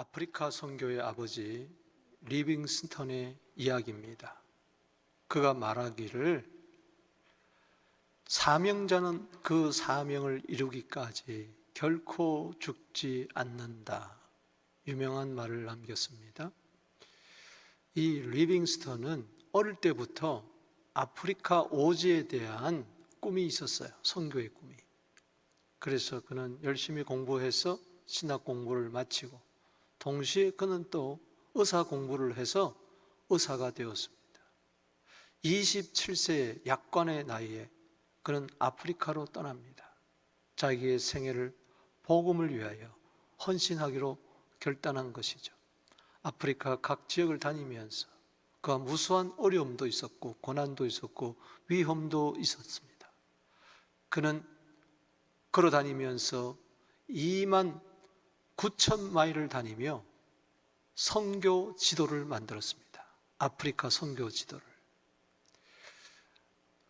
아프리카 선교의 아버지 리빙스턴의 이야기입니다. 그가 말하기를 사명자는 그 사명을 이루기까지 결코 죽지 않는다. 유명한 말을 남겼습니다. 이 리빙스턴은 어릴 때부터 아프리카 오지에 대한 꿈이 있었어요. 선교의 꿈이. 그래서 그는 열심히 공부해서 신학 공부를 마치고 동시에 그는 또 의사 공부를 해서 의사가 되었습니다. 27세의 약관의 나이에 그는 아프리카로 떠납니다. 자기의 생애를 복음을 위하여 헌신하기로 결단한 것이죠. 아프리카 각 지역을 다니면서 그가 무수한 어려움도 있었고 고난도 있었고 위험도 있었습니다. 그는 걸어다니면서 2만 9천 마일을 다니며 선교 지도를 만들었습니다. 아프리카 선교 지도를.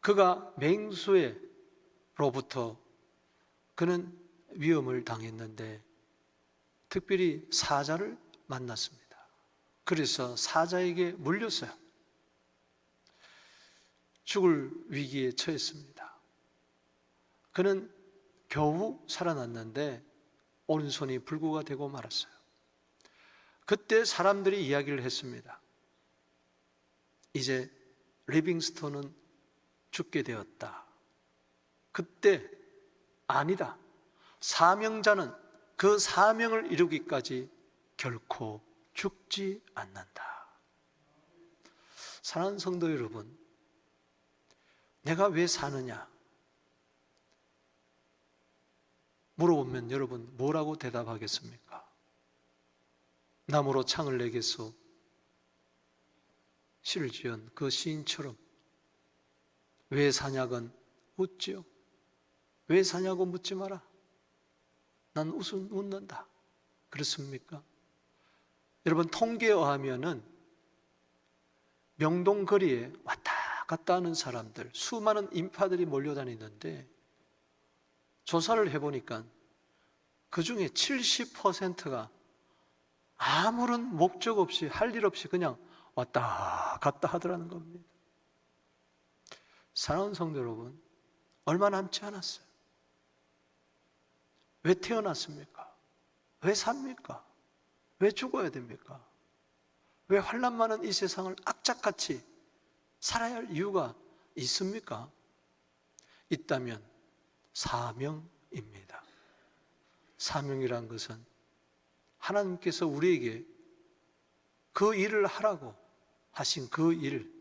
그가 맹수로부터 그는 위험을 당했는데 특별히 사자를 만났습니다. 그래서 사자에게 물렸어요. 죽을 위기에 처했습니다. 그는 겨우 살아났는데 오른손이 불구가 되고 말았어요. 그때 사람들이 이야기를 했습니다. 이제 리빙스턴은 죽게 되었다. 그때 아니다. 사명자는 그 사명을 이루기까지 결코 죽지 않는다. 사랑하는 성도 여러분, 내가 왜 사느냐 물어보면 여러분 뭐라고 대답하겠습니까? 나무로 창을 내겠소. 시를 지은 그 시인처럼 왜 사냐건 묻지요. 왜 사냐고 묻지 마라. 난 웃는다. 그렇습니까? 여러분 통계에 의하면은 명동 거리에 왔다 갔다 하는 사람들, 수많은 인파들이 몰려다니는데 조사를 해보니까 그 중에 70%가 아무런 목적 없이 할 일 없이 그냥 왔다 갔다 하더라는 겁니다. 사랑하는 성도 여러분, 얼마 남지 않았어요. 왜 태어났습니까? 왜 삽니까? 왜 죽어야 됩니까? 왜 환난 많은 이 세상을 악착같이 살아야 할 이유가 있습니까? 있다면 사명입니다. 사명이란 것은 하나님께서 우리에게 그 일을 하라고 하신 그 일,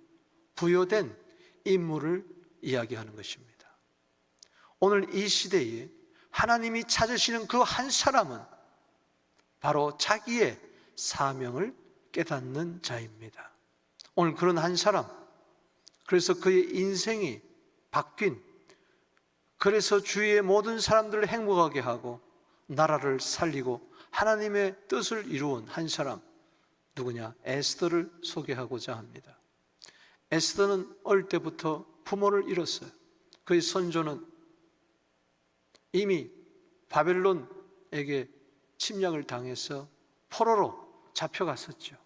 부여된 임무를 이야기하는 것입니다. 오늘 이 시대에 하나님이 찾으시는 그 한 사람은 바로 자기의 사명을 깨닫는 자입니다. 오늘 그런 한 사람, 그래서 그의 인생이 바뀐, 그래서 주위의 모든 사람들을 행복하게 하고 나라를 살리고 하나님의 뜻을 이루은 한 사람, 누구냐? 에스더를 소개하고자 합니다. 에스더는 어릴 때부터 부모를 잃었어요. 그의 선조는 이미 바벨론에게 침략을 당해서 포로로 잡혀갔었죠.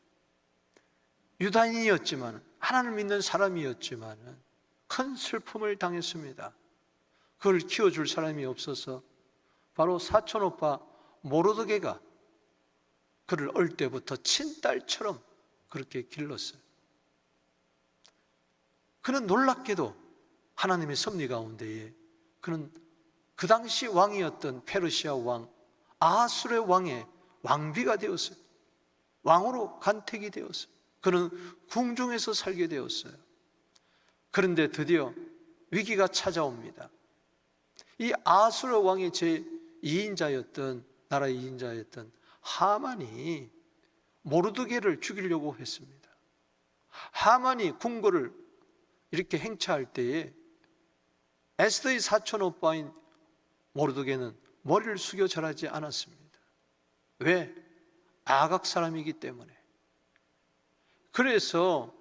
유다인이었지만, 하나님을 믿는 사람이었지만 큰 슬픔을 당했습니다. 그걸 키워줄 사람이 없어서 바로 사촌오빠 모르드게가 그를 어릴 때부터 친딸처럼 그렇게 길렀어요. 그는 놀랍게도 하나님의 섭리 가운데에 그는 그 당시 왕이었던 페르시아 왕 아하술의 왕의 왕비가 되었어요. 왕으로 간택이 되었어요. 그는 궁중에서 살게 되었어요. 그런데 드디어 위기가 찾아옵니다. 이 아하술의 왕의 제2인자였던 나라의 2인자였던 하만이 모르드게를 죽이려고 했습니다. 하만이 궁궐을 이렇게 행차할 때에 에스더의 사촌 오빠인 모르드게는 머리를 숙여 절하지 않았습니다. 왜? 아각 사람이기 때문에. 그래서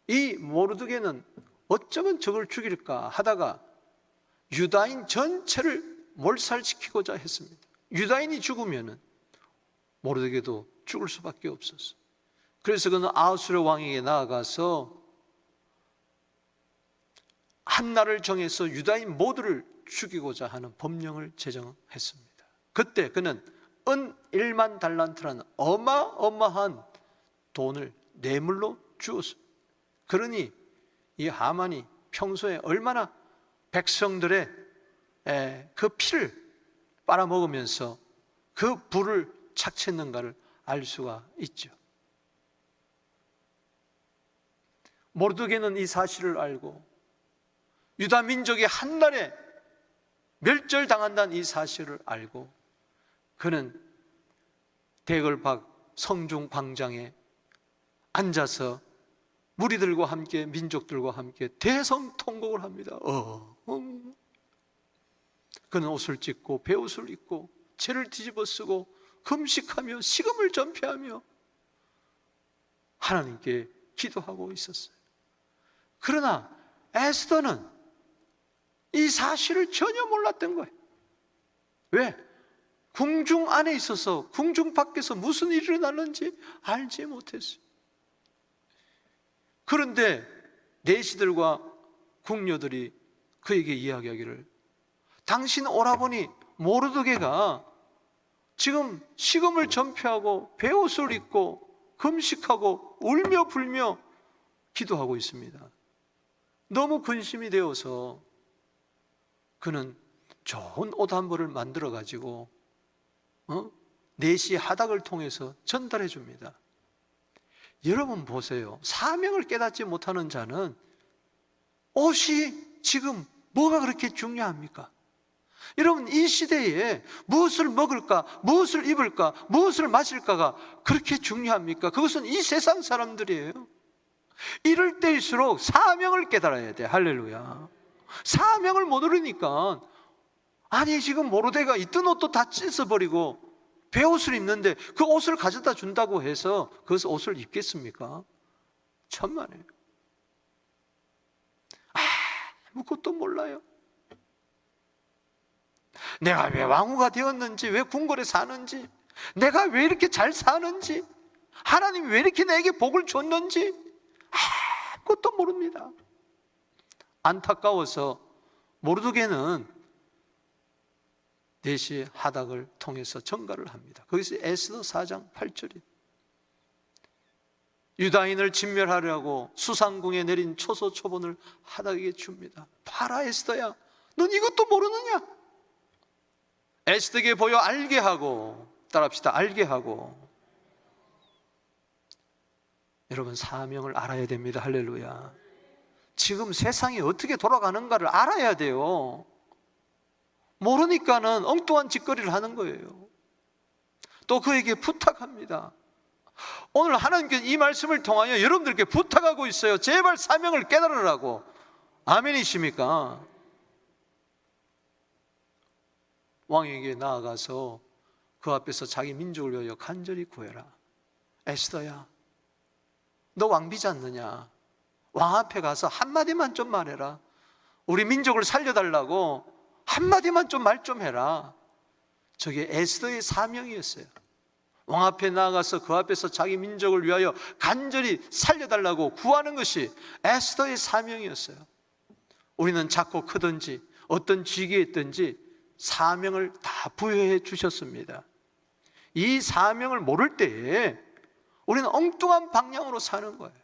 이 모르드게는 어쩌면 저걸 죽일까 하다가 유다인 전체를 몰살시키고자 했습니다. 유다인이 죽으면 모르드게도 죽을 수밖에 없었어요. 그래서 그는 아하수르 왕에게 나아가서 한 날을 정해서 유다인 모두를 죽이고자 하는 법령을 제정했습니다. 그때 그는 은 1만 달란트라는 어마어마한 돈을 뇌물로 주었어요. 그러니 이 하만이 평소에 얼마나 백성들의 그 피를 빨아먹으면서 그 불을 착취했는가를 알 수가 있죠. 모르드게는 이 사실을 알고 유다 민족이 한날에 멸절당한다는 이 사실을 알고 그는 대궐박 성중 광장에 앉아서 무리들과 함께 민족들과 함께 대성통곡을 합니다. 그는 옷을 찢고 베옷을 입고 채를 뒤집어 쓰고 금식하며 식음을 전폐하며 하나님께 기도하고 있었어요. 그러나 에스더는 이 사실을 전혀 몰랐던 거예요. 왜? 궁중 안에 있어서 궁중 밖에서 무슨 일이 일어났는지 알지 못했어요. 그런데 내시들과 궁녀들이 그에게 이야기하기를 당신 오라버니 모르드게가 지금 식음을 전폐하고 베옷을 입고 금식하고 울며 불며 기도하고 있습니다. 너무 근심이 되어서 그는 좋은 옷 한 벌을 만들어 가지고 내시 하닥을 통해서 전달해 줍니다. 여러분 보세요. 사명을 깨닫지 못하는 자는 옷이 지금 뭐가 그렇게 중요합니까? 여러분 이 시대에 무엇을 먹을까, 무엇을 입을까, 무엇을 마실까가 그렇게 중요합니까? 그것은 이 세상 사람들이에요. 이럴 때일수록 사명을 깨달아야 돼. 할렐루야. 사명을 못 들으니까 아니 지금 모르드게가 있던 옷도 다 찢어버리고 베옷을 입는데 그 옷을 가져다 준다고 해서 그 옷을 입겠습니까? 천만에요. 아무것도 몰라요. 내가 왜 왕후가 되었는지, 왜 궁궐에 사는지, 내가 왜 이렇게 잘 사는지, 하나님이 왜 이렇게 내게 복을 줬는지 아무것도 모릅니다. 안타까워서 모르드게는 내시 하닥을 통해서 전가를 합니다. 거기서 에스더 4장 8절이 유다인을 진멸하려고 수상궁에 내린 초소 초본을 하닥에게 줍니다. 봐라 에스더야, 넌 이것도 모르느냐? 에스더에게 보여 알게 하고, 따라합시다. 알게 하고. 여러분 사명을 알아야 됩니다. 할렐루야. 지금 세상이 어떻게 돌아가는가를 알아야 돼요. 모르니까는 엉뚱한 짓거리를 하는 거예요. 또 그에게 부탁합니다. 오늘 하나님께서 이 말씀을 통하여 여러분들께 부탁하고 있어요. 제발 사명을 깨달으라고. 아멘이십니까? 왕에게 나아가서 그 앞에서 자기 민족을 위하여 간절히 구해라. 에스더야, 너 왕비지 않느냐? 왕 앞에 가서 한마디만 좀 말해라. 우리 민족을 살려달라고 한마디만 좀 말 좀 해라. 저게 에스더의 사명이었어요. 왕 앞에 나아가서 그 앞에서 자기 민족을 위하여 간절히 살려달라고 구하는 것이 에스더의 사명이었어요. 우리는 작고 크든지 어떤 직위에 있든지 사명을 다 부여해 주셨습니다. 이 사명을 모를 때에 우리는 엉뚱한 방향으로 사는 거예요.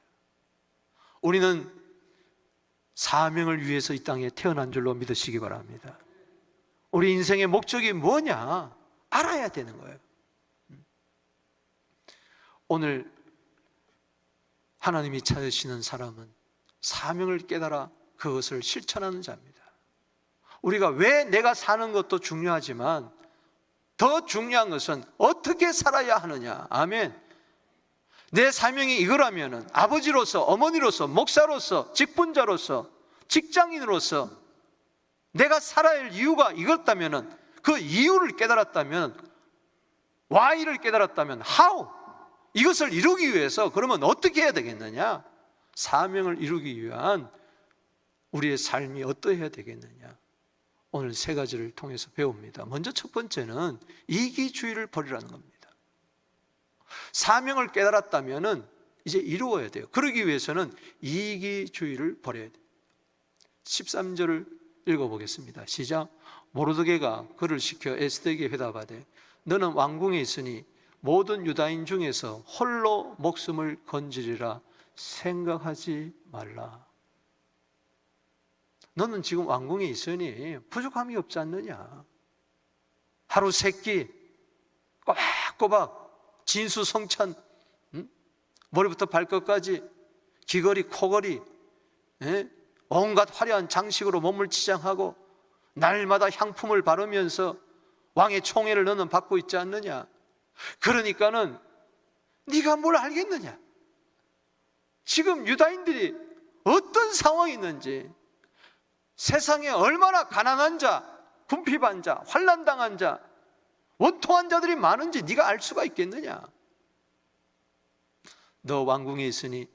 우리는 사명을 위해서 이 땅에 태어난 줄로 믿으시기 바랍니다. 우리 인생의 목적이 뭐냐 알아야 되는 거예요. 오늘 하나님이 찾으시는 사람은 사명을 깨달아 그것을 실천하는 자입니다. 우리가 왜 내가 사는 것도 중요하지만 더 중요한 것은 어떻게 살아야 하느냐. 아멘. 내 사명이 이거라면은 아버지로서, 어머니로서, 목사로서, 직분자로서, 직장인으로서 내가 살아야 할 이유가 이것다면은 그 이유를 깨달았다면, why를 깨달았다면 how, 이것을 이루기 위해서 그러면 어떻게 해야 되겠느냐? 사명을 이루기 위한 우리의 삶이 어떠해야 되겠느냐? 오늘 세 가지를 통해서 배웁니다. 먼저 첫 번째는 이기주의를 버리라는 겁니다. 사명을 깨달았다면은 이제 이루어야 돼요. 그러기 위해서는 이기주의를 버려야 돼요. 13절을 읽어보겠습니다. 시작. 모르드게가 그를 시켜 에스더에게 회답하되 너는 왕궁에 있으니 모든 유다인 중에서 홀로 목숨을 건지리라 생각하지 말라. 너는 지금 왕궁에 있으니 부족함이 없지 않느냐. 하루 세끼 꼬박꼬박 진수성찬, 머리부터 발끝까지 귀걸이, 코걸이, 온갖 화려한 장식으로 몸을 치장하고 날마다 향품을 바르면서 왕의 총애를 너는 받고 있지 않느냐. 그러니까는 네가 뭘 알겠느냐. 지금 유다인들이 어떤 상황이 있는지, 세상에 얼마나 가난한 자, 궁핍한 자, 환난당한 자, 원통한 자들이 많은지 네가 알 수가 있겠느냐. 너 왕궁에 있으니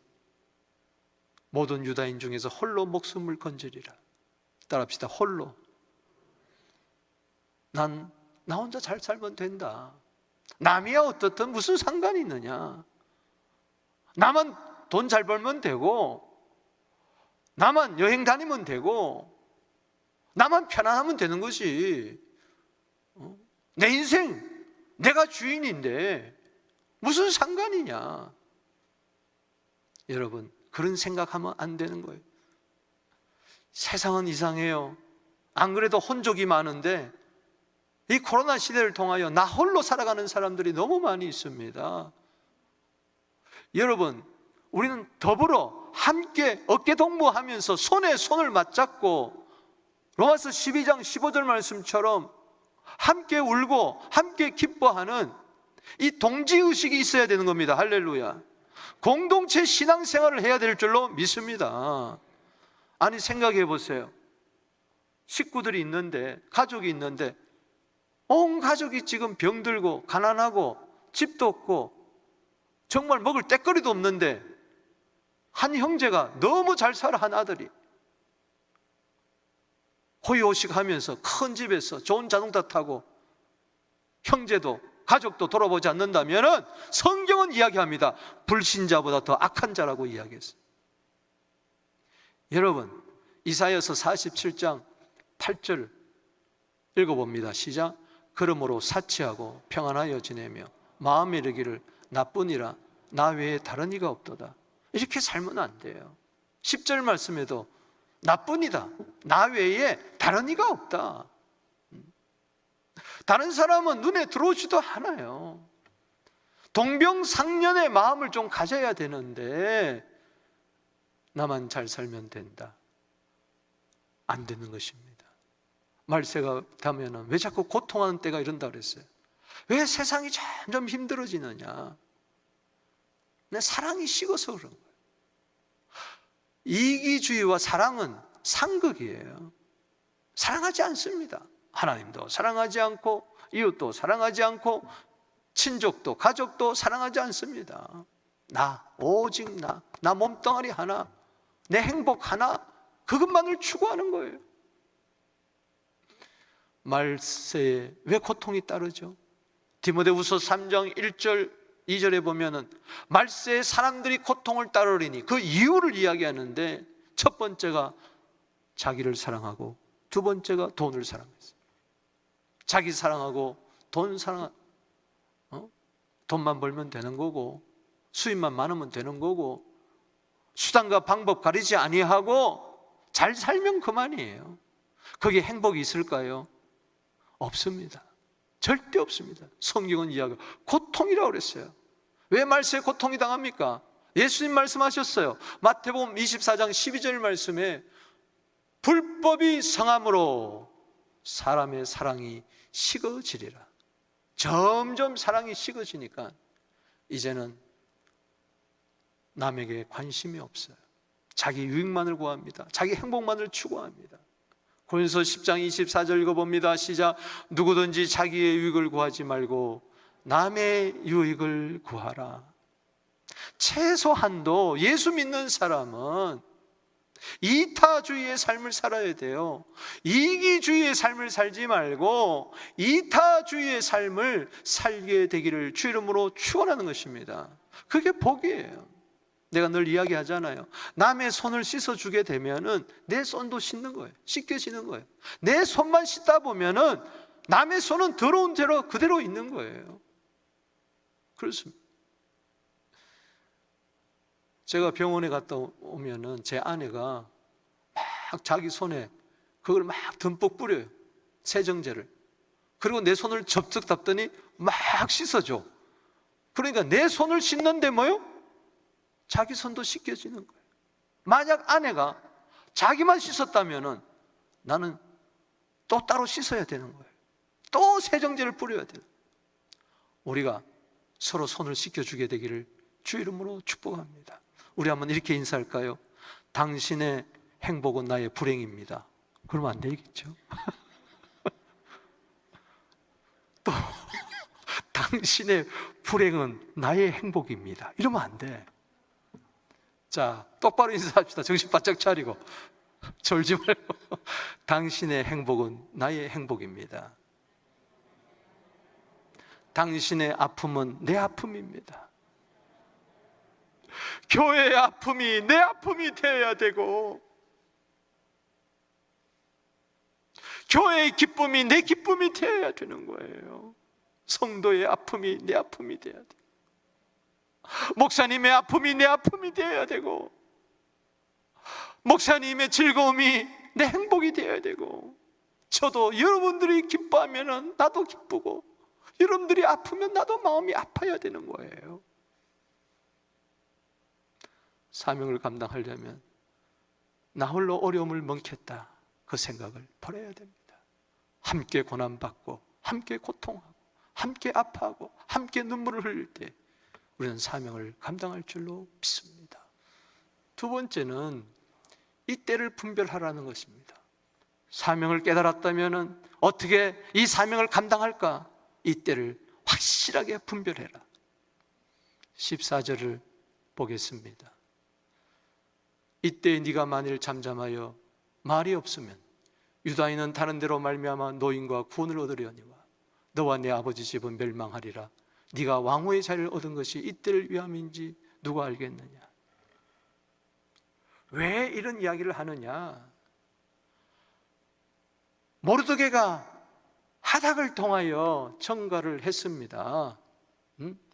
모든 유다인 중에서 홀로 목숨을 건지리라. 따라합시다. 홀로. 나 혼자 잘 살면 된다. 남이야 어떻든 무슨 상관이 있느냐. 나만 돈 잘 벌면 되고, 나만 여행 다니면 되고, 나만 편안하면 되는 것이, 내 인생 내가 주인인데 무슨 상관이냐. 여러분, 그런 생각하면 안 되는 거예요. 세상은 이상해요. 안 그래도 혼족이 많은데 이 코로나 시대를 통하여 나 홀로 살아가는 사람들이 너무 많이 있습니다. 여러분, 우리는 더불어 함께 어깨동무하면서 손에 손을 맞잡고 로마서 12장 15절 말씀처럼 함께 울고 함께 기뻐하는 이 동지의식이 있어야 되는 겁니다. 할렐루야. 공동체 신앙생활을 해야 될 줄로 믿습니다. 아니, 생각해 보세요. 식구들이 있는데, 가족이 있는데 온 가족이 지금 병들고 가난하고 집도 없고 정말 먹을 때거리도 없는데 한 형제가 너무 잘 살아. 한 아들이 호의호식하면서 큰 집에서 좋은 자동차 타고 형제도 가족도 돌아보지 않는다면 성경은 이야기합니다. 불신자보다 더 악한 자라고 이야기했어요. 여러분, 이사야서 47장 8절 읽어봅니다. 시작. 그러므로 사치하고 평안하여 지내며 마음에 이르기를 나뿐이라 나 외에 다른 이가 없도다. 이렇게 살면 안 돼요. 10절 말씀에도 나뿐이다, 나 외에 다른 이가 없다. 다른 사람은 눈에 들어오지도 않아요. 동병상련의 마음을 좀 가져야 되는데 나만 잘 살면 된다. 안 되는 것입니다. 말세가 되면 왜 자꾸 고통하는 때가 이런다 그랬어요? 왜 세상이 점점 힘들어지느냐? 내 사랑이 식어서 그런 거예요. 이기주의와 사랑은 상극이에요. 사랑하지 않습니다. 하나님도 사랑하지 않고 이웃도 사랑하지 않고 친족도 가족도 사랑하지 않습니다. 오직 나 몸뚱아리 하나, 내 행복 하나, 그것만을 추구하는 거예요. 말세에 왜 고통이 따르죠? 디모데후서 3장 1절 2절에 보면은 말세에 사람들이 고통을 따르리니 그 이유를 이야기하는데, 첫 번째가 자기를 사랑하고 두 번째가 돈을 사랑했어요. 자기 사랑하고 돈 사랑, 돈만 벌면 되는 거고 수입만 많으면 되는 거고 수단과 방법 가리지 아니하고 잘 살면 그만이에요. 거기에 행복이 있을까요? 없습니다. 절대 없습니다. 성경은 이야기하고 고통이라고 그랬어요. 왜 말세에 고통이 당합니까? 예수님 말씀하셨어요. 마태복음 24장 12절 말씀에 불법이 성함으로 사람의 사랑이 식어지리라. 점점 사랑이 식어지니까 이제는 남에게 관심이 없어요. 자기 유익만을 구합니다. 자기 행복만을 추구합니다. 고린도서 10장 24절 읽어봅니다. 시작. 누구든지 자기의 유익을 구하지 말고 남의 유익을 구하라. 최소한도 예수 믿는 사람은 이타주의의 삶을 살아야 돼요. 이기주의의 삶을 살지 말고 이타주의의 삶을 살게 되기를 주 이름으로 축원하는 것입니다. 그게 복이에요. 내가 늘 이야기하잖아요. 남의 손을 씻어주게 되면은 내 손도 씻는 거예요. 씻겨지는 거예요. 내 손만 씻다 보면은 남의 손은 더러운 대로 그대로 있는 거예요. 그렇습니다. 제가 병원에 갔다 오면은 제 아내가 막 자기 손에 그걸 막 듬뿍 뿌려요. 세정제를. 그리고 내 손을 접촉 잡더니 막 씻어줘. 그러니까 내 손을 씻는데 뭐요? 자기 손도 씻겨지는 거예요. 만약 아내가 자기만 씻었다면은 나는 또 따로 씻어야 되는 거예요. 또 세정제를 뿌려야 돼요. 우리가 서로 손을 씻겨주게 되기를 주 이름으로 축복합니다. 우리 한번 이렇게 인사할까요? 당신의 행복은 나의 불행입니다. 그러면 안 되겠죠? 또 당신의 불행은 나의 행복입니다. 이러면 안 돼. 자, 똑바로 인사합시다. 정신 바짝 차리고 졸지 말고. 당신의 행복은 나의 행복입니다. 당신의 아픔은 내 아픔입니다. 교회의 아픔이 내 아픔이 되어야 되고, 교회의 기쁨이 내 기쁨이 되어야 되는 거예요. 성도의 아픔이 내 아픔이 되어야 돼요. 목사님의 아픔이 내 아픔이 되어야 되고, 목사님의 즐거움이 내 행복이 되어야 되고, 저도 여러분들이 기뻐하면 나도 기쁘고, 여러분들이 아프면 나도 마음이 아파야 되는 거예요. 사명을 감당하려면 나 홀로 어려움을 먹겠다, 그 생각을 버려야 됩니다. 함께 고난받고 함께 고통하고 함께 아파하고 함께 눈물을 흘릴 때 우리는 사명을 감당할 줄로 믿습니다. 두 번째는 이 때를 분별하라는 것입니다. 사명을 깨달았다면 어떻게 이 사명을 감당할까? 이 때를 확실하게 분별해라. 14절을 보겠습니다. 이때 네가 만일 잠잠하여 말이 없으면 유다인은 다른 데로 말미암아 노인과 구원을 얻으려니와 너와 내 아버지 집은 멸망하리라. 네가 왕후의 자리를 얻은 것이 이때를 위함인지 누가 알겠느냐? 왜 이런 이야기를 하느냐? 모르드게가 하닥을 통하여 청가를 했습니다.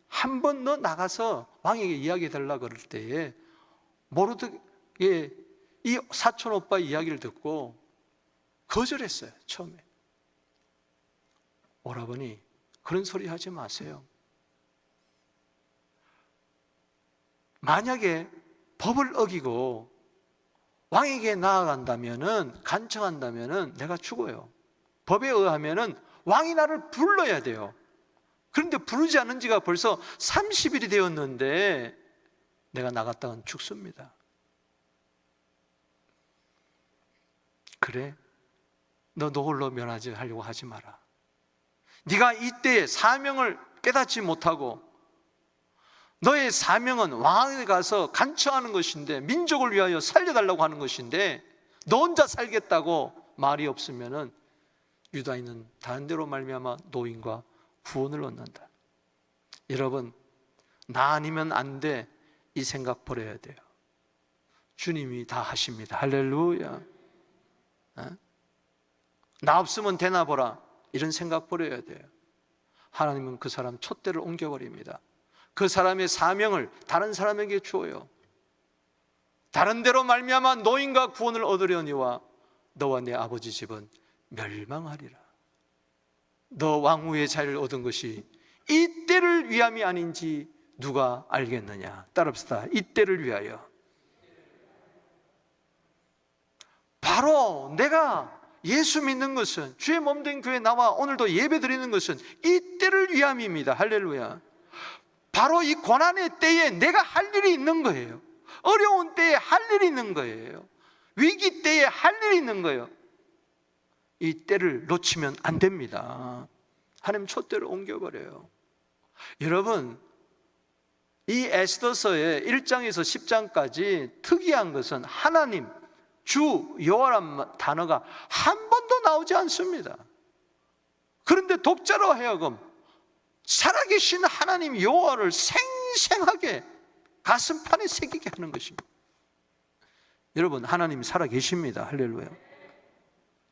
한 번 너 나가서 왕에게 이야기해달라 그럴 때에 모르드게 이 사촌 오빠 이야기를 듣고 거절했어요. 처음에. 오라버니 그런 소리 하지 마세요. 만약에 법을 어기고 왕에게 나아간다면은, 간청한다면은 내가 죽어요. 법에 의하면은 왕이 나를 불러야 돼요. 그런데 부르지 않은 지가 벌써 30일이 되었는데 내가 나갔다간 죽습니다. 그래? 너 홀로 면하지 하려고 하지 마라. 네가 이때에 사명을 깨닫지 못하고 너의 사명은 왕에 가서 간청하는 것인데, 민족을 위하여 살려달라고 하는 것인데 너 혼자 살겠다고 말이 없으면은 유다인은 다른 데로 말미암아 노인과 구원을 얻는다. 여러분, 나 아니면 안 돼, 이 생각 버려야 돼요. 주님이 다 하십니다. 할렐루야. 나 없으면 되나 보라, 이런 생각 버려야 돼요. 하나님은 그 사람 촛대를 옮겨버립니다. 그 사람의 사명을 다른 사람에게 주어요. 다른 데로 말미암아 노인과 구원을 얻으려니와 너와 내 아버지 집은 멸망하리라. 너 왕후의 자리를 얻은 것이 이때를 위함이 아닌지 누가 알겠느냐? 따라합시다. 이때를 위하여. 바로 내가 예수 믿는 것은, 주의 몸된 교회에 나와 오늘도 예배 드리는 것은 이때를 위함입니다. 할렐루야. 바로 이 고난의 때에 내가 할 일이 있는 거예요. 어려운 때에 할 일이 있는 거예요. 위기 때에 할 일이 있는 거예요. 이 때를 놓치면 안 됩니다. 하나님 촛대를 옮겨버려요. 여러분, 이 에스더서의 1장에서 10장까지 특이한 것은 하나님, 주 여호와란 단어가 한 번도 나오지 않습니다. 그런데 독자로 하여금 살아계신 하나님 여호와를 생생하게 가슴판에 새기게 하는 것입니다. 여러분, 하나님이 살아계십니다. 할렐루야.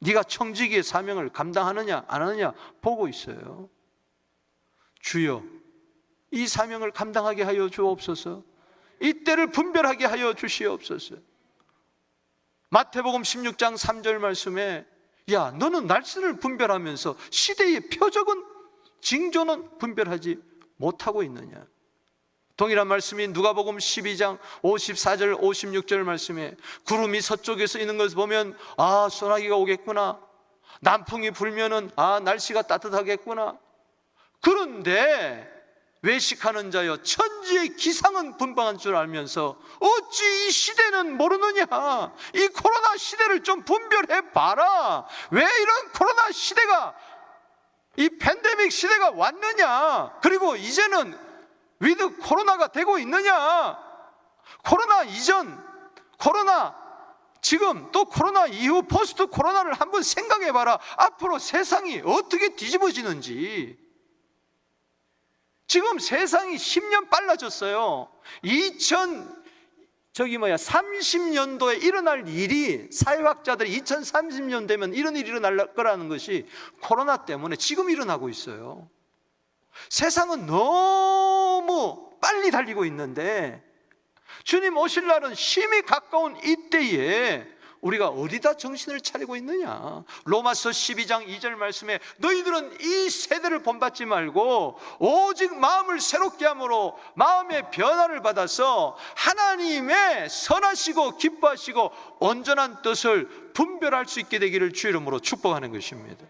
네가 청지기의 사명을 감당하느냐 안 하느냐 보고 있어요. 주여, 이 사명을 감당하게 하여 주옵소서. 이 때를 분별하게 하여 주시옵소서. 마태복음 16장 3절 말씀에 야, 너는 날씨를 분별하면서 시대의 표적은, 징조는 분별하지 못하고 있느냐. 동일한 말씀이 누가복음 12장 54절 56절 말씀에 구름이 서쪽에서 있는 것을 보면 아, 소나기가 오겠구나, 남풍이 불면은 아, 날씨가 따뜻하겠구나. 그런데 외식하는 자여, 천지의 기상은 분방한 줄 알면서 어찌 이 시대는 모르느냐. 이 코로나 시대를 좀 분별해 봐라. 왜 이런 코로나 시대가, 이 팬데믹 시대가 왔느냐. 그리고 이제는 위드 코로나가 되고 있느냐. 코로나 이전, 코로나 지금, 또 코로나 이후 포스트 코로나를 한번 생각해 봐라. 앞으로 세상이 어떻게 뒤집어지는지. 지금 세상이 10년 빨라졌어요. 30년도에 일어날 일이, 사회학자들이 2030년 되면 이런 일이 일어날 거라는 것이 코로나 때문에 지금 일어나고 있어요. 세상은 너무 빨리 달리고 있는데 주님 오실 날은 심히 가까운 이때에 우리가 어디다 정신을 차리고 있느냐. 로마서 12장 2절 말씀에 너희들은 이 세대를 본받지 말고 오직 마음을 새롭게 함으로 마음의 변화를 받아서 하나님의 선하시고 기뻐하시고 온전한 뜻을 분별할 수 있게 되기를 주 이름으로 축복하는 것입니다.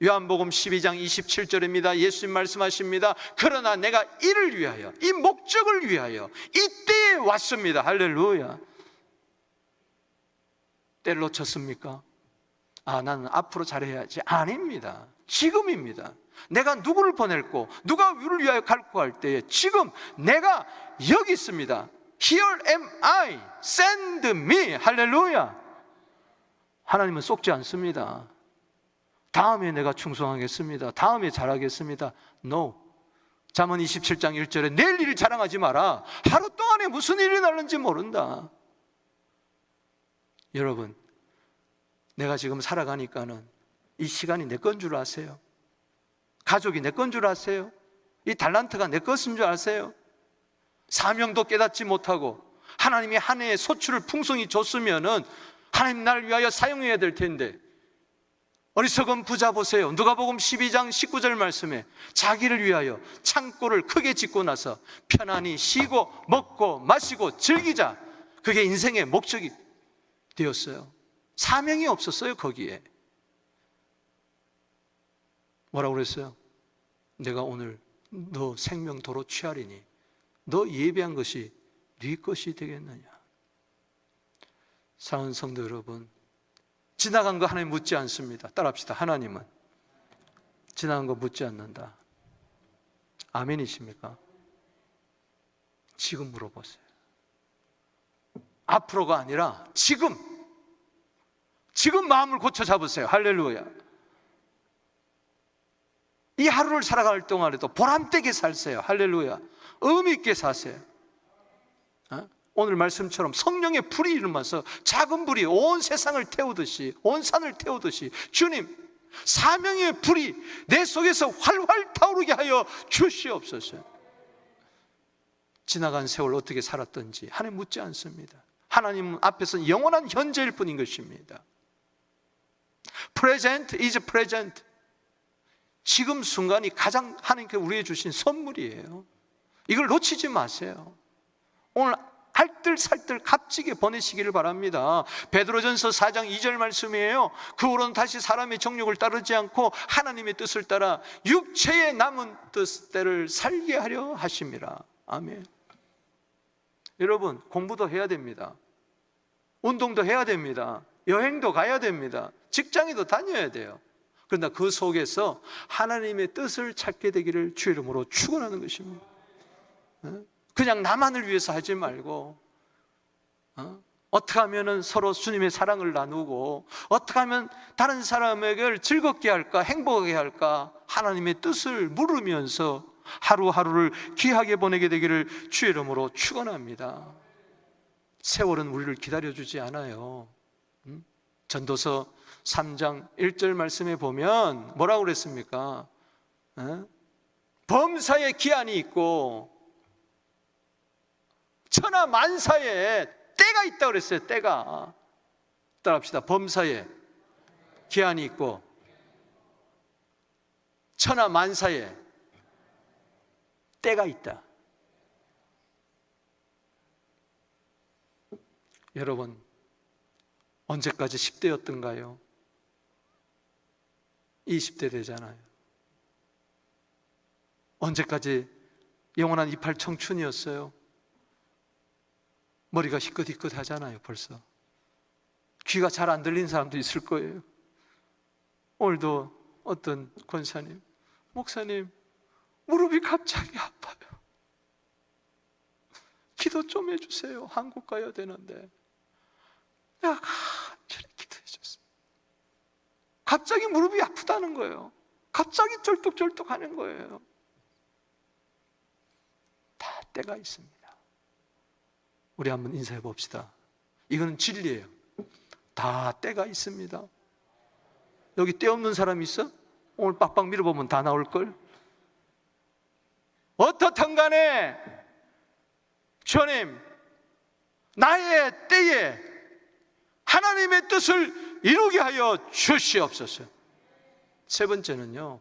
요한복음 12장 27절입니다. 예수님 말씀하십니다. 그러나 내가 이를 위하여, 이 목적을 위하여 이때에 왔습니다. 할렐루야. 때를 놓쳤습니까? 아, 나는 앞으로 잘해야지. 아닙니다. 지금입니다. 내가 누구를 보낼고 누가 우리를 위하여 갈고 할 때에 지금 내가 여기 있습니다. Here am I, send me. 할렐루야. 하나님은 속지 않습니다. 다음에 내가 충성하겠습니다. 다음에 잘하겠습니다. No. 잠언 27장 1절에 내일 일을 자랑하지 마라. 하루 동안에 무슨 일이 날는지 모른다. 여러분, 내가 지금 살아가니까는 이 시간이 내 건 줄 아세요? 가족이 내 건 줄 아세요? 이 달란트가 내 것인 줄 아세요? 사명도 깨닫지 못하고 하나님이 한 해에 소출을 풍성히 줬으면은 하나님 나를 위하여 사용해야 될 텐데, 어리석은 부자 보세요. 누가복음 12장 19절 말씀에 자기를 위하여 창고를 크게 짓고 나서 편안히 쉬고 먹고 마시고 즐기자. 그게 인생의 목적이 되었어요. 사명이 없었어요. 거기에 뭐라고 그랬어요? 내가 오늘 너 생명 도로 취하리니 너 예배한 것이 네 것이 되겠느냐. 사랑하는 성도 여러분, 지나간 거 하나님 묻지 않습니다. 따라합시다. 하나님은 지나간 거 묻지 않는다. 아멘이십니까? 지금 물어보세요. 앞으로가 아니라 지금 마음을 고쳐 잡으세요. 할렐루야. 이 하루를 살아갈 동안에도 보람되게 살세요. 할렐루야. 의미 있게 사세요. 오늘 말씀처럼 성령의 불이 일어나서 작은 불이 온 세상을 태우듯이, 온 산을 태우듯이 주님 사명의 불이 내 속에서 활활 타오르게 하여 주시옵소서. 지나간 세월 어떻게 살았던지 하나님 묻지 않습니다. 하나님 앞에서는 영원한 현재일 뿐인 것입니다. Present is present. 지금 순간이 가장 하나님께 우리에게 주신 선물이에요. 이걸 놓치지 마세요. 오늘 알뜰살뜰 값지게 보내시기를 바랍니다. 베드로전서 4장 2절 말씀이에요. 그 후로는 다시 사람의 정욕을 따르지 않고 하나님의 뜻을 따라 육체의 남은 뜻대를 살게 하려 하심이라. 아멘. 여러분, 공부도 해야 됩니다. 운동도 해야 됩니다. 여행도 가야 됩니다. 직장에도 다녀야 돼요. 그러나 그 속에서 하나님의 뜻을 찾게 되기를 주의 이름으로 축원하는 것입니다. 그냥 나만을 위해서 하지 말고 어떻게 하면 서로 주님의 사랑을 나누고 어떻게 하면 다른 사람에게 즐겁게 할까, 행복하게 할까, 하나님의 뜻을 물으면서 하루하루를 귀하게 보내게 되기를 주의 이름으로 축원합니다. 세월은 우리를 기다려주지 않아요. 전도서 3장 1절 말씀에 보면 뭐라고 그랬습니까? 범사에 기한이 있고 천하 만사에 때가 있다고 그랬어요. 때가. 따라합시다. 범사에 기한이 있고 천하 만사에 때가 있다. 여러분, 언제까지 10대였던가요? 20대 되잖아요. 언제까지 영원한 이팔 청춘이었어요? 머리가 희끗희끗 하잖아요. 벌써 귀가 잘 안 들리는 사람도 있을 거예요. 오늘도 어떤 권사님, 목사님 무릎이 갑자기 아파요. 기도 좀 해주세요. 한국 가야 되는데. 내가 간절히 기도해 줬어요. 갑자기 무릎이 아프다는 거예요. 갑자기 쩔뚝쩔뚝 하는 거예요. 다 때가 있습니다. 우리 한번 인사해 봅시다. 이거는 진리예요. 다 때가 있습니다. 여기 때 없는 사람 있어? 오늘 빡빡 밀어보면 다 나올걸? 어떻든 간에 주님, 나의 때에 하나님의 뜻을 이루게 하여 주시옵소서. 세 번째는요,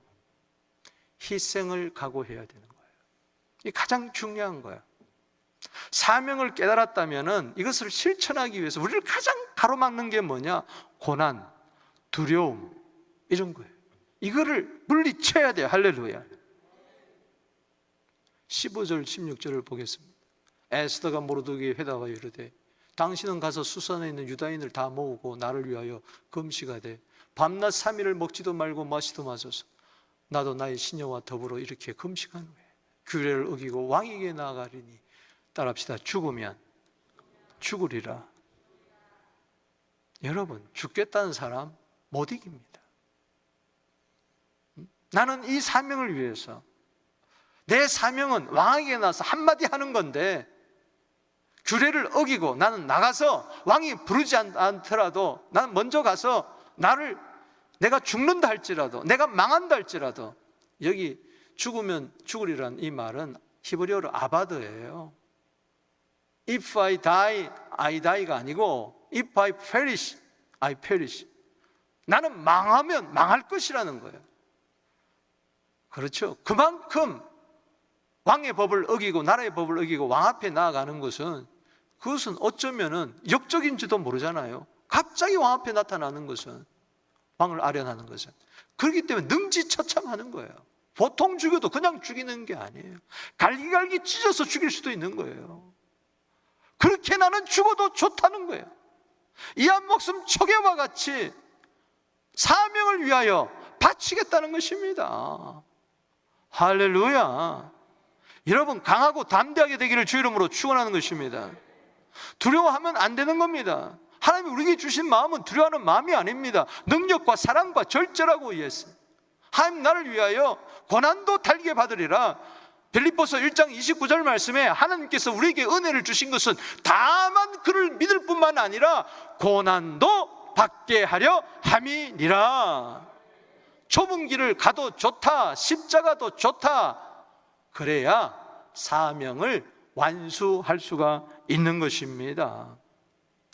희생을 각오해야 되는 거예요. 이게 가장 중요한 거예요. 사명을 깨달았다면 이것을 실천하기 위해서 우리를 가장 가로막는 게 뭐냐? 고난, 두려움, 이런 거예요. 이거를 물리쳐야 돼요. 할렐루야. 15절 16절을 보겠습니다. 에스더가 모르드게에 회답하여 이르되 당신은 가서 수산에 있는 유다인을 다 모으고 나를 위하여 금식하되 밤낮 3일을 먹지도 말고 마시도 마소서. 나도 나의 시녀와 더불어 이렇게 금식한 후에 규례를 어기고 왕에게 나아가리니. 따라합시다. 죽으면 죽으리라. 여러분, 죽겠다는 사람 못 이깁니다. 나는 이 사명을 위해서, 내 사명은 왕에게 나서 한마디 하는 건데 규례를 어기고 나는 나가서 왕이 부르지 않더라도 나는 먼저 가서 내가 죽는다 할지라도, 내가 망한다 할지라도, 여기 죽으면 죽으리란 이 말은 히브리어로 아바드예요. If I die, I die가 아니고 If I perish, I perish. 나는 망하면 망할 것이라는 거예요. 그렇죠. 그만큼 왕의 법을 어기고 나라의 법을 어기고 왕 앞에 나아가는 것은, 그것은 어쩌면은 역적인지도 모르잖아요. 갑자기 왕 앞에 나타나는 것은, 왕을 아련하는 것은, 그렇기 때문에 능지처참하는 거예요. 보통 죽여도 그냥 죽이는 게 아니에요. 갈기갈기 찢어서 죽일 수도 있는 거예요. 그렇게 나는 죽어도 좋다는 거예요. 이 한 목숨 초계와 같이 사명을 위하여 바치겠다는 것입니다. 할렐루야. 여러분, 강하고 담대하게 되기를 주 이름으로 축원하는 것입니다. 두려워하면 안 되는 겁니다. 하나님이 우리에게 주신 마음은 두려워하는 마음이 아닙니다. 능력과 사랑과 절제라고 이해했어요. 하나님 나를 위하여 고난도 달게 받으리라. 빌립보서 1장 29절 말씀에 하나님께서 우리에게 은혜를 주신 것은 다만 그를 믿을 뿐만 아니라 고난도 받게 하려 함이니라. 좁은 길을 가도 좋다, 십자가도 좋다, 그래야 사명을 완수할 수가 있는 것입니다.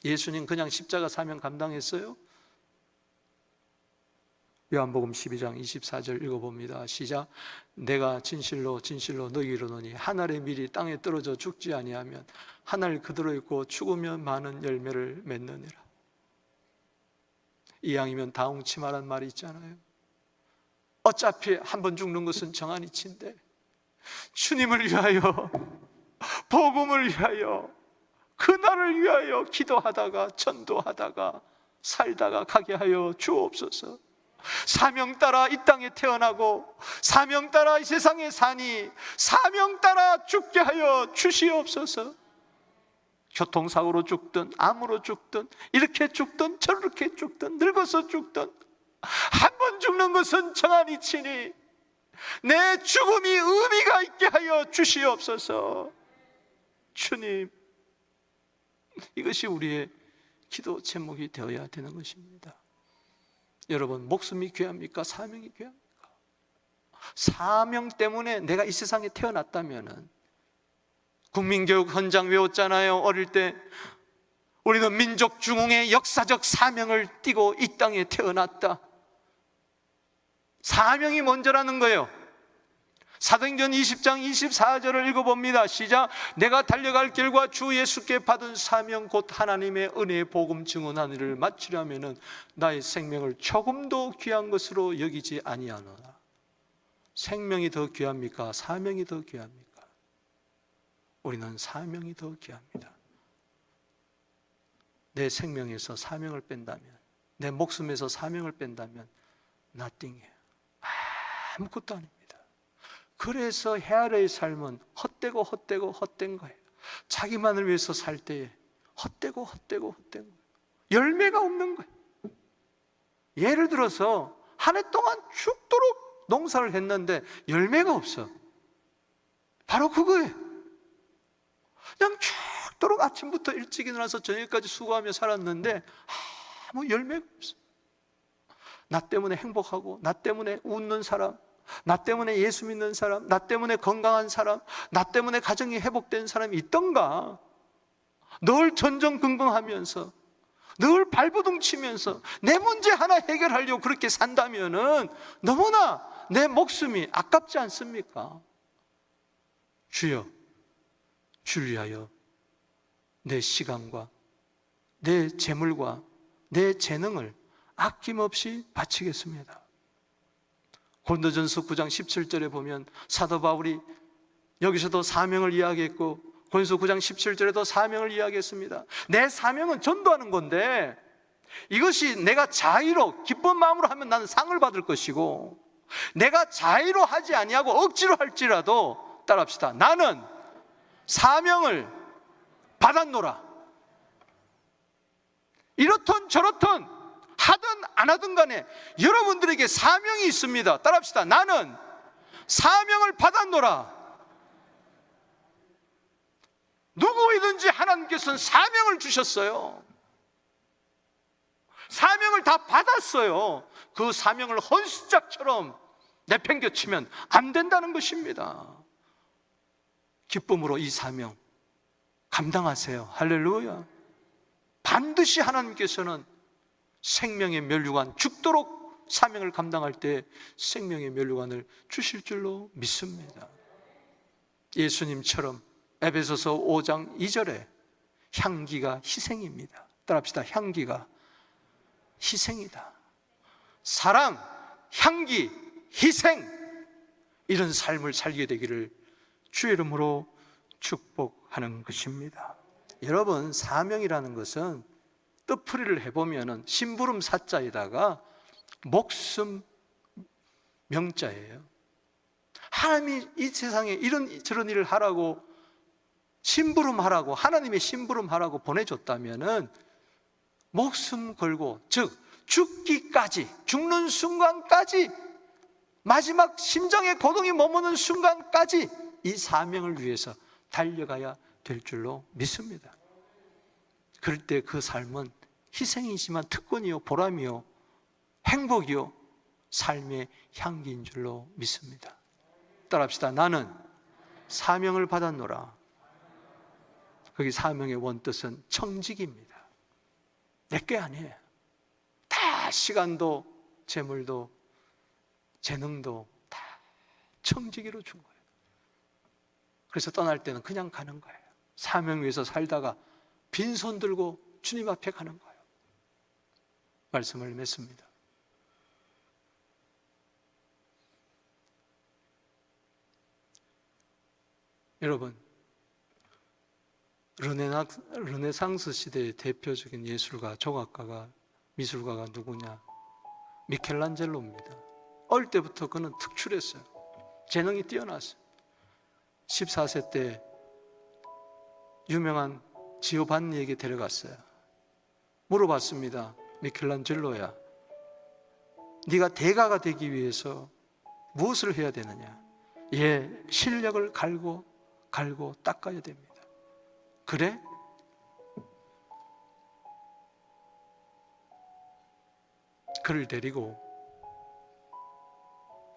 예수님 그냥 십자가 사명 감당했어요? 요한복음 12장 24절 읽어봅니다. 시작. 내가 진실로 진실로 너희에게 이르노니 한 알의 밀이 땅에 떨어져 죽지 아니하면 한 알 그대로 있고 죽으면 많은 열매를 맺느니라. 이왕이면 다홍치마란 말이 있잖아요. 어차피 한 번 죽는 것은 정한이치인데 주님을 위하여, 복음을 위하여, 그날을 위하여 기도하다가 전도하다가 살다가 가게 하여 주옵소서. 사명 따라 이 땅에 태어나고 사명 따라 이 세상에 사니 사명 따라 죽게 하여 주시옵소서. 교통사고로 죽든 암으로 죽든 이렇게 죽든 저렇게 죽든 늙어서 죽든 한 번 죽는 것은 정한이치니 내 죽음이 의미가 있게 하여 주시옵소서. 주님, 이것이 우리의 기도 제목이 되어야 되는 것입니다. 여러분, 목숨이 귀합니까? 사명이 귀합니까? 사명 때문에 내가 이 세상에 태어났다면, 국민교육 헌장 외웠잖아요. 어릴 때 우리는 민족 중흥의 역사적 사명을 띠고 이 땅에 태어났다. 사명이 먼저라는 거예요. 사도행전 20장 24절을 읽어봅니다. 시작. 내가 달려갈 길과 주 예수께 받은 사명 곧 하나님의 은혜의 복음 증언하는 일을 마치려면 나의 생명을 조금도 귀한 것으로 여기지 아니하노라. 생명이 더 귀합니까? 사명이 더 귀합니까? 우리는 사명이 더 귀합니다. 내 생명에서 사명을 뺀다면, 내 목숨에서 사명을 뺀다면 nothing이에요. 아무것도 아닙니다. 그래서 헤아려의 삶은 헛된 거예요. 자기만을 위해서 살 때에 헛되고 헛된 거예요. 열매가 없는 거예요. 예를 들어서 한 해 동안 죽도록 농사를 했는데 열매가 없어. 바로 그거예요. 그냥 죽도록 아침부터 일찍 일어나서 저녁까지 수고하며 살았는데 아무 열매가 없어. 나 때문에 행복하고, 나 때문에 웃는 사람, 나 때문에 예수 믿는 사람, 나 때문에 건강한 사람, 나 때문에 가정이 회복된 사람이 있던가? 늘 전전긍긍하면서, 늘 발버둥 치면서 내 문제 하나 해결하려고 그렇게 산다면은 너무나 내 목숨이 아깝지 않습니까? 주여, 주를 위하여 내 시간과 내 재물과 내 재능을 아낌없이 바치겠습니다. 고린도전서 9장 17절에 보면 사도 바울이 여기서도 사명을 이야기했고, 고린도서 9장 17절에도 사명을 이야기했습니다. 내 사명은 전도하는 건데, 이것이 내가 자의로 기쁜 마음으로 하면 나는 상을 받을 것이고, 내가 자의로 하지 아니하고 억지로 할지라도, 따라합시다, 나는 사명을 받았노라. 이렇든 저렇든 하든 안 하든 간에 여러분들에게 사명이 있습니다. 따라합시다. 나는 사명을 받았노라. 누구이든지 하나님께서는 사명을 주셨어요. 사명을 다 받았어요. 그 사명을 헌수작처럼 내팽겨치면 안 된다는 것입니다. 기쁨으로 이 사명 감당하세요. 할렐루야. 반드시 하나님께서는 생명의 면류관, 죽도록 사명을 감당할 때 생명의 면류관을 주실 줄로 믿습니다. 예수님처럼 에베소서 5장 2절에 향기가 희생입니다. 따라합시다. 향기가 희생이다. 사랑, 향기, 희생, 이런 삶을 살게 되기를 주의 이름으로 축복하는 것입니다. 여러분, 사명이라는 것은 뜻풀이를 해보면 심부름 사자에다가 목숨 명자예요. 하나님이 이 세상에 이런 저런 일을 하라고, 심부름하라고, 하나님의 심부름하라고 보내줬다면 목숨 걸고, 즉 죽기까지, 죽는 순간까지, 마지막 심장의 고동이 머무는 순간까지 이 사명을 위해서 달려가야 될 줄로 믿습니다. 그럴 때 그 삶은 희생이지만 특권이요, 보람이요, 행복이요, 삶의 향기인 줄로 믿습니다. 따라합시다. 나는 사명을 받았노라. 거기 사명의 원뜻은 청직입니다. 내게 아니에요. 다 시간도 재물도 재능도 다 청지기로 준 거예요. 그래서 떠날 때는 그냥 가는 거예요. 사명 위해서 살다가 빈손 들고 주님 앞에 가는 거예요. 말씀을 맺습니다. 여러분, 르네상스 시대의 대표적인 예술가, 조각가가, 미술가가 누구냐? 미켈란젤로입니다. 어릴 때부터 그는 특출했어요. 재능이 뛰어났어요. 14세 때 유명한 지오반니에게 데려갔어요. 물어봤습니다. 미켈란젤로야, 네가 대가가 되기 위해서 무엇을 해야 되느냐? 실력을 갈고 닦아야 됩니다. 그래? 그를 데리고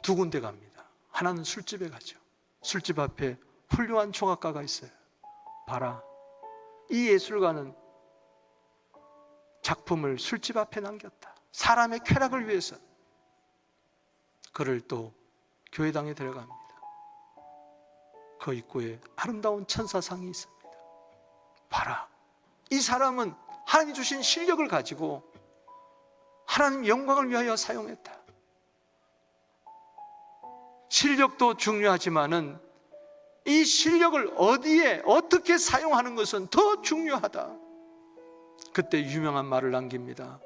두 군데 갑니다. 하나는 술집에 가죠. 술집 앞에 훌륭한 총학가가 있어요. 봐라, 이 예술가는 작품을 술집 앞에 남겼다. 사람의 쾌락을 위해서. 그를 또 교회당에 데려갑니다. 그 입구에 아름다운 천사상이 있습니다. 봐라, 이 사람은 하나님이 주신 실력을 가지고 하나님 영광을 위하여 사용했다. 실력도 중요하지만은 이 실력을 어디에 어떻게 사용하는 것은 더 중요하다. 그때 유명한 말을 남깁니다.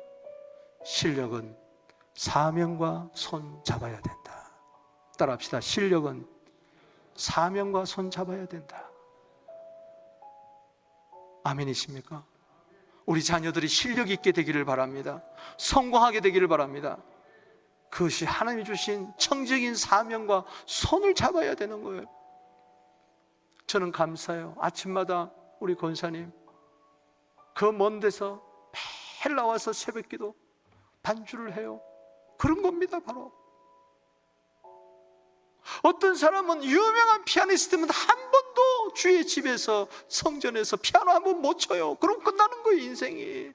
실력은 사명과 손 잡아야 된다. 따라합시다. 실력은 사명과 손 잡아야 된다. 아멘이십니까? 우리 자녀들이 실력 있게 되기를 바랍니다. 성공하게 되기를 바랍니다. 그것이 하나님이 주신 청지적인 사명과 손을 잡아야 되는 거예요. 저는 감사해요. 아침마다 우리 권사님 그 먼 데서 매일 나와서 새벽기도 반주를 해요. 그런 겁니다. 바로 어떤 사람은 유명한 피아니스트면 한 번도 주의 집에서 성전에서 피아노 한 번 못 쳐요. 그럼 끝나는 거예요, 인생이.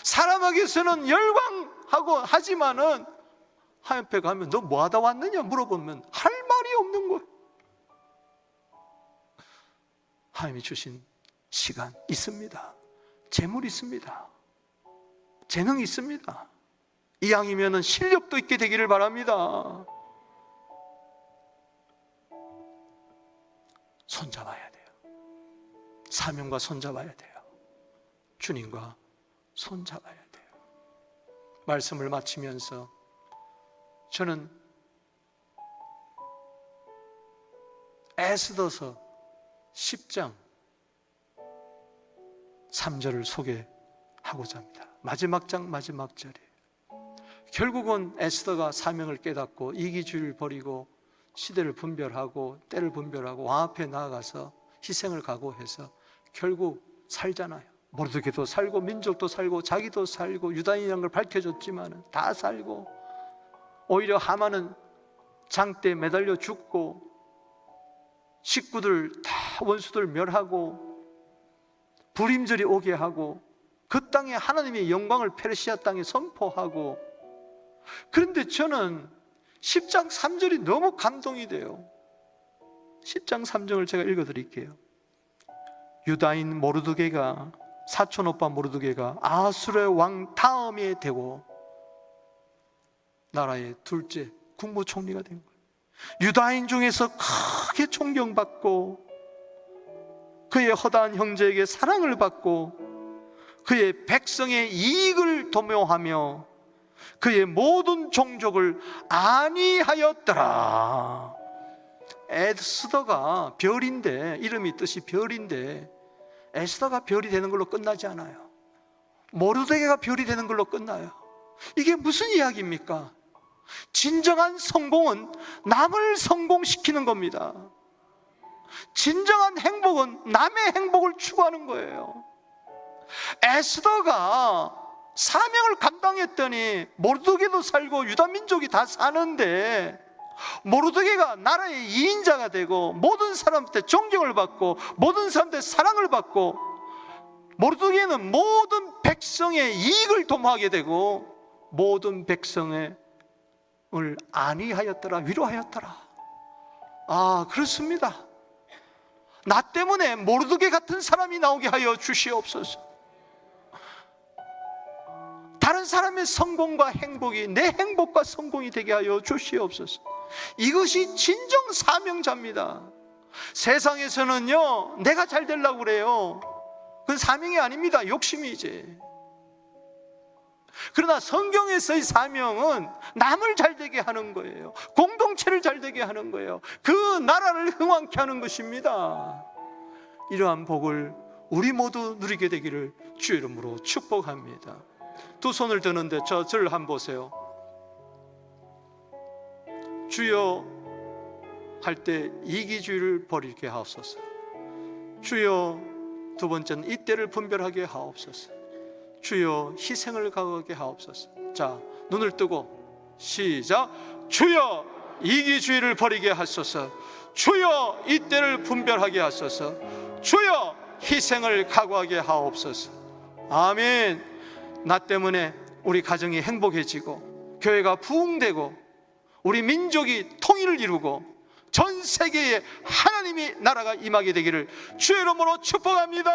사람에게서는 열광하고 하지만은 하나님 앞에 가면 너 뭐 하다 왔느냐 물어보면 할 말이 없는 거예요. 하나님이 주신 시간 있습니다. 재물 있습니다. 재능 있습니다. 이왕이면 실력도 있게 되기를 바랍니다. 손잡아야 돼요. 사명과 손잡아야 돼요. 주님과 손잡아야 돼요. 말씀을 마치면서 저는 에스더서 10장 3절을 소개하고자 합니다. 마지막 장 마지막 절이에요. 결국은 에스더가 사명을 깨닫고 이기주의를 버리고 시대를 분별하고 때를 분별하고 왕 앞에 나아가서 희생을 각오해서 결국 살잖아요. 모르드게도 살고 민족도 살고 자기도 살고 유다인이라는 걸 밝혀줬지만 다 살고, 오히려 하만은 장대에 매달려 죽고 식구들 다 원수들 멸하고 불임절이 오게 하고 그 땅에 하나님의 영광을 페르시아 땅에 선포하고. 그런데 저는 10장 3절이 너무 감동이 돼요. 10장 3절을 제가 읽어드릴게요. 유다인 모르드게가, 사촌 오빠 모르드게가 아수르의 왕 다음에 되고 나라의 둘째 국무총리가 된 거예요. 유다인 중에서 크게 존경받고 그의 허다한 형제에게 사랑을 받고 그의 백성의 이익을 도모하며 그의 모든 종족을 안위하였더라. 에스더가 별인데, 이름이 뜻이 별인데 에스더가 별이 되는 걸로 끝나지 않아요. 모르드게가 별이 되는 걸로 끝나요. 이게 무슨 이야기입니까? 진정한 성공은 남을 성공시키는 겁니다. 진정한 행복은 남의 행복을 추구하는 거예요. 에스더가 사명을 감당했더니 모르드게도 살고 유다 민족이 다 사는데 모르드게가 나라의 2인자가 되고 모든 사람한테 존경을 받고 모든 사람한테 사랑을 받고 모르드게는 모든 백성의 이익을 도모하게 되고 모든 백성을 안위하였더라, 위로하였더라. 아, 그렇습니다. 나 때문에 모르드게 같은 사람이 나오게 하여 주시옵소서. 다른 사람의 성공과 행복이 내 행복과 성공이 되게 하여 주시옵소서. 이것이 진정 사명자입니다. 세상에서는요, 내가 잘 되려고 그래요. 그건 사명이 아닙니다. 욕심이지. 그러나 성경에서의 사명은 남을 잘 되게 하는 거예요. 공동체를 잘 되게 하는 거예요. 그 나라를 흥왕케 하는 것입니다. 이러한 복을 우리 모두 누리게 되기를 주 이름으로 축복합니다. 두 손을 드는데 저를 한번 보세요. 주여 할 때 이기주의를 버리게 하옵소서. 주여, 두 번째는 이때를 분별하게 하옵소서. 주여, 희생을 각오하게 하옵소서. 자, 눈을 뜨고 시작. 주여, 이기주의를 버리게 하소서. 주여, 이때를 분별하게 하소서. 주여, 희생을 각오하게 하옵소서. 아멘. 나 때문에 우리 가정이 행복해지고 교회가 부흥되고 우리 민족이 통일을 이루고 전 세계에 하나님이 나라가 임하게 되기를 주의 이름으로 축복합니다.